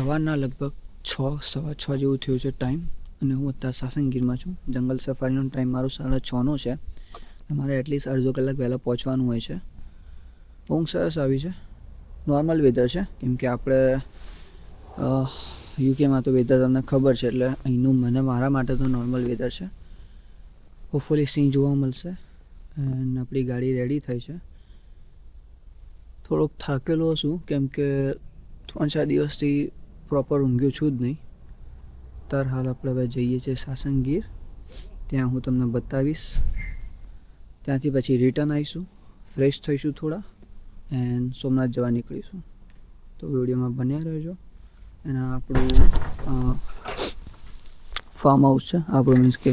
સવારના લગભગ 6:15 જેવું થયું છે ટાઈમ, અને હું અત્યારે સાસણગીરમાં છું. જંગલ સફારીનો ટાઈમ મારો 6:30નો છે. અમારે એટલીસ્ટ અડધો કલાક વહેલાં પહોંચવાનું હોય છે. ઊંઘ સરસ આવી છે. નોર્મલ વેધર છે, કેમ કે આપણે યુકેમાં તો વેધર તમને ખબર છે, એટલે અહીંનું મારા માટે તો નોર્મલ વેધર છે. હોપફુલી સિંહ જોવા મળશે. એન્ડ આપણી ગાડી રેડી થઈ છે. થોડોક થાકેલો છું, કેમ કે 3-4 દિવસથી પ્રોપર ઊંઘ્યો છું જ નહીં. તાર હાલ આપણે હવે જઈએ છીએ સાસણગીર. ત્યાં હું તમને બતાવીશ. ત્યાંથી પછી રિટર્ન આવીશું, ફ્રેશ થઈશું થોડા, એન્ડ સોમનાથ જવા નીકળીશું. તો વિડીયોમાં બન્યા રહેજો. અને આપણું ફાર્મ હાઉસ છે, આપણું મીન્સ કે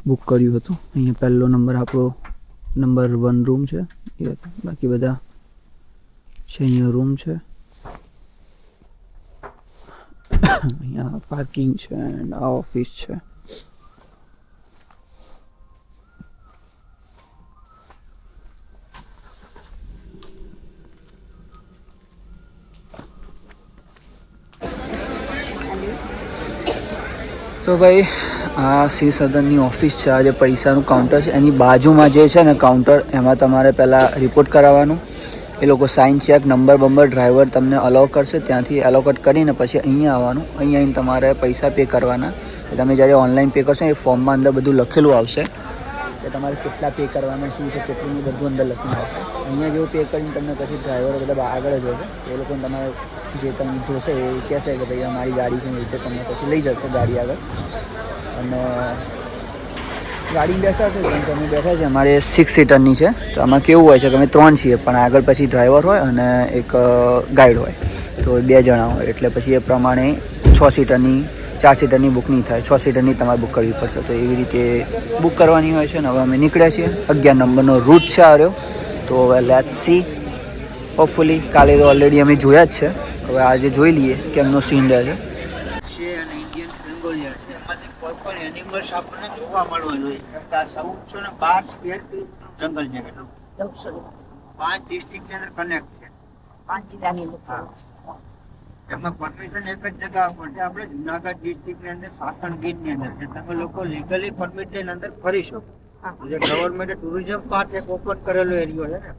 બુક કર્યું હતું. અહીંયા પહેલો નંબર આપણો નંબર 1 રૂમ છે એ હતો. બાકી બધા છે અહીંયા રૂમ છે. અહીંયા પાર્કિંગ છે એન્ડ આ ઓફિસ છે. તો ભાઈ આ સિંહ સદનની ઓફિસ છે. આ જે પૈસાનું કાઉન્ટર છે એની બાજુમાં જે છે ને કાઉન્ટર, એમાં તમારે પહેલાં રિપોર્ટ કરાવવાનું. એ લોકો સાઇન ચેક નંબર ડ્રાઈવર તમને અલાઉ કરશે. ત્યાંથી એલોકેટ કરીને પછી અહીંયા આવવાનું. અહીંયા આવીને તમારે પૈસા પે કરવાના. તમે જ્યારે ઓનલાઈન પે કરશો એ ફોર્મમાં અંદર બધું લખેલું આવશે કે તમારે કેટલા પે કરવાના, શું છે, કેટલું બધું અંદર લખીને આવશે. અહીંયા જેવું પે કરીને તમને પછી ડ્રાઈવરો બધા આગળ જ હશે. એ લોકોને તમારે જે તમે જોશે એ કહેશે કે ભાઈ અમારી ગાડી છે, એ રીતે તમને પછી લઈ જશે ગાડી આગળ. અને ગાડી બેસાડશે. જેમ કે અમે બેઠા છે, અમારે 6 સીટરની છે. તો આમાં કેવું હોય છે કે અમે 3 છીએ, પણ આગળ પછી ડ્રાઈવર હોય અને એક ગાઈડ હોય, તો 2 જણા હોય. એટલે પછી એ પ્રમાણે 6 સીટરની 4 સીટરની બુક નહીં થાય, 6 સીટરની તમારે બુક કરવી પડશે. તો એવી રીતે બુક કરવાની હોય છે. ને હવે અમે નીકળ્યા છીએ. 11 નંબરનો રૂટ છે આ રહ્યો. તો હવે લેટ્સ સી. હોપફુલી કાલે તો ઓલરેડી અમે જોયા જ છે. હવે આજે જોઈ લઈએ કેમનો સીન રહે છે. અને ઇન્ડિયન બેંગોલિયર છે, એમાંથી કોઈ પણ એનિમલ્સ આપણને જોવા મળવા જોઈએ. 1412 સ્ક્વેર કિલોમીટર જંગલ છે. કેટલું? 5 ડિસ્ટ્રિક્ટની અંદર કનેક્ટ છે. 5 જિલ્લાની અંદર. એમાં પરમિશન એક જ જગ્યા પર છે, આપણે જુનાગઢ ડિસ્ટ્રિક્ટની અંદર સાસણગીરની અંદર છે. તમે લોકો લીગલી પરમિટ લઈને અંદર ફરી શકો. જે ગવર્મેન્ટે ટુરિઝમ પાર્ક એક ઓપન કરેલો એરિયો છે ને,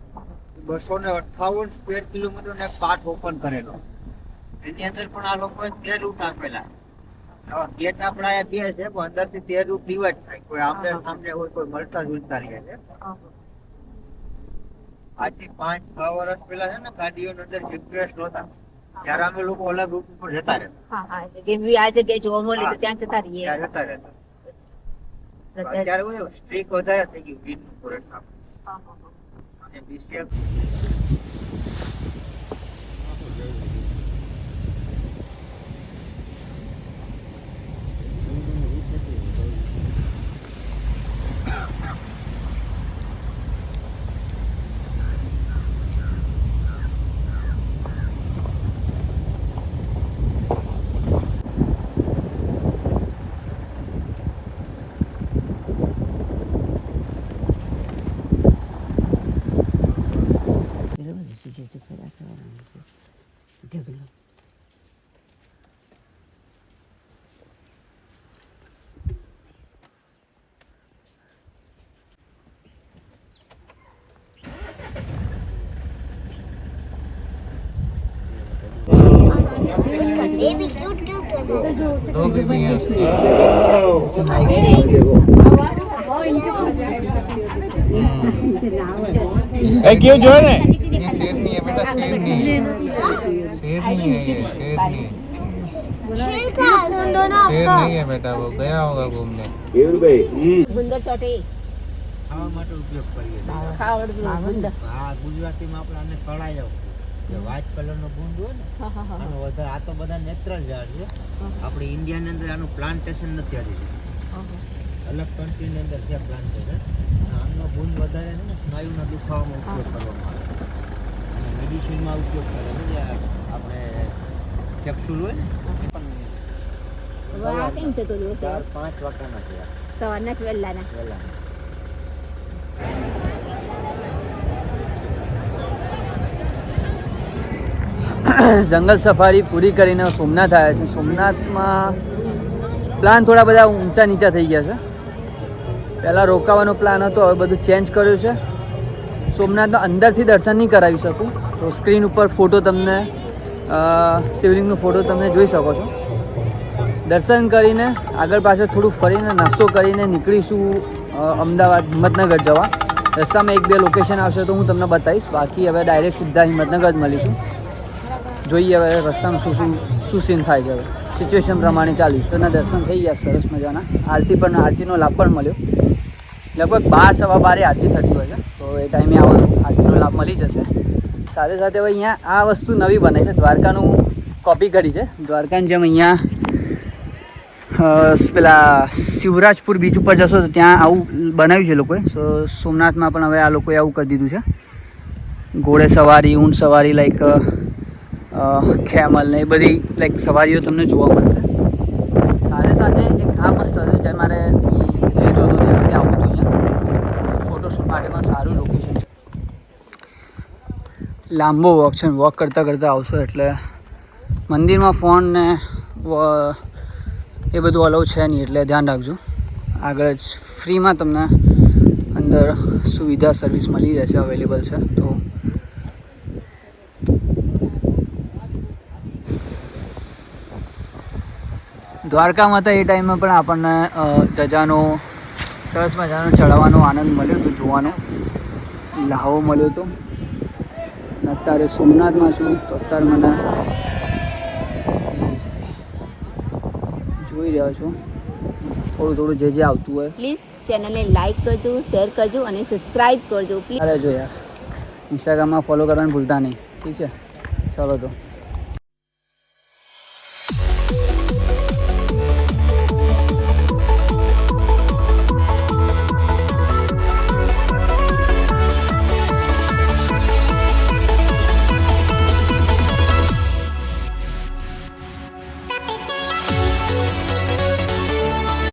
258 સ્ક્વેર કિલોમીટરનો એક પાર્ટ ઓપન કરેલો. એની અંદર પણ આ લોકોએ 13 રૂટ આપેલા. ગેટ આપણા અહીંયા 2 છે, પણ અંદરથી 13 રૂટ ડિવાઈડ થાય. કોઈ આમને સામને હોય, કોઈ મળતા જુલતા રહે છે. આજથી 5-6 વર્ષ પહેલા છે ને, ગાડીઓની અંદર જીપીએસ નહોતા, ત્યારે અમે લોકો અલગ રૂટ ઉપર જતા રહેતા. આ જગ્યાએ જોવા મળે તો ત્યાં જતા રહીએ. અત્યારે હું સ્ટ્રીક વધારે થઈ ગયું ગીરનું ફોરેસ્ટ અને બીસીએફ. Baby cute. दो बीबी हैं उसकी। क्यों जो है ये शेर नहीं है बेटा, शेर नहीं है, शेर नहीं है, शेर नहीं है, शेर नहीं है बेटा, वो गया होगा घूमने. ગુંદર ચોટે ખાવા માટે ઉપયોગ કરીએ છીએ. હા, ગુજરાતીમાં આપણે આને કળાયો. જે વ્હાઈટ કલરનો ગુંદ હોય ને, આનો વધારે. આ તો બધા નેચરલ ઝાડ છે. આપણે ઇન્ડિયાની અંદર આનું પ્લાન્ટેશન નથી આવી. અલગ કન્ટ્રીની અંદર છે પ્લાન્ટેશન. આનો ગુંદ વધારે છે ને, સ્નાયુના દુખાવામાં ઉપયોગ કરવામાં આવે અને મેડિસિનમાં ઉપયોગ કરે છે. જે આપણે કેપ્સ્યુલ હોય ને, એ પણ 4-5 વાગ્યાના છે. સવારના જ વહેલાના. જંગલ સફારી પૂરી કરીને સોમનાથ આવ્યા છે. સોમનાથમાં પ્લાન થોડા બધા ઊંચા નીચા થઈ ગયા છે. પહેલાં રોકાવાનો પ્લાન હતો, હવે બધું ચેન્જ કર્યું છે. સોમનાથના અંદરથી દર્શન નહીં કરાવી શકું, તો સ્ક્રીન ઉપર ફોટો તમને શિવલિંગનો ફોટો તમે જોઈ શકો છો. દર્શન કરીને આગળ પાછળ થોડું ફરીને નાસ્તો કરીને નીકળીશું અમદાવાદ હિંમતનગર જવા. રસ્તામાં 1-2 લોકેશન આવશે તો હું તમને બતાવીશ. બાકી હવે ડાયરેક્ટ સીધા હિંમતનગર જ મળીશું. જોઈએ હવે રસ્તામાં શું સીન થાય છે. હવે સિચ્યુએશન પ્રમાણે ચાલીશ. તો એના દર્શન થઈ ગયા સરસ મજાના. આરતીનો લાભ પણ મળ્યો. લગભગ 12-12 આરતી થતી હોય છે, તો એ ટાઈમે આવો તો આરતીનો લાભ મળી જશે. સાથે સાથે હવે અહીંયા આ વસ્તુ નવી બનાવી છે, દ્વારકાનું કોપી કરી છે. દ્વારકાની જેમ અહીંયા પેલા શિવરાજપુર બીચ ઉપર જશો તો ત્યાં આવું બનાવ્યું છે લોકોએ. સોમનાથમાં પણ હવે આ લોકોએ આવું કરી દીધું છે. ઘોડે સવારી, ઊંટ સવારી, લાઈક ખેમલ ને એ બધી લાઈક સવારીઓ તમને જોવા મળશે. સાથે સાથે એક આ મસ્ત છે, જે મારે રીલ જોતો હતો ત્યાં આવું હતું. અહીંયા ફોટોશૂટ માટે પણ સારું લોકેશન છે. લાંબો વોક છે. વોક કરતાં કરતાં આવશો એટલે મંદિરમાં ફોન ને એ બધું અલાઉ છે નહીં, એટલે ધ્યાન રાખજો. આગળ જ ફ્રીમાં તમને અંદર સુવિધા સર્વિસ મળી રહેશે, અવેલેબલ છે. તો દ્વારકામાં તો એ ટાઈમે પણ આપણને ધજાનો સરસ મજાનો ચડાવવાનો આનંદ મળ્યો હતો, જોવાનો લાહવો મળ્યો હતો. અત્યારે સોમનાથમાં છું તો અત્યારે મને જોઈ રહ્યા છો થોડું જે આવતું હોય. પ્લીઝ ચેનલને લાઈક કરજો, શેર કરજો અને સબસ્ક્રાઇબ કરજો પ્લીઝ. અરે જો યાર, ઇન્સ્ટાગ્રામમાં ફોલો કરવાનું ભૂલતા નહીં. ઠીક છે, ચાલો તો.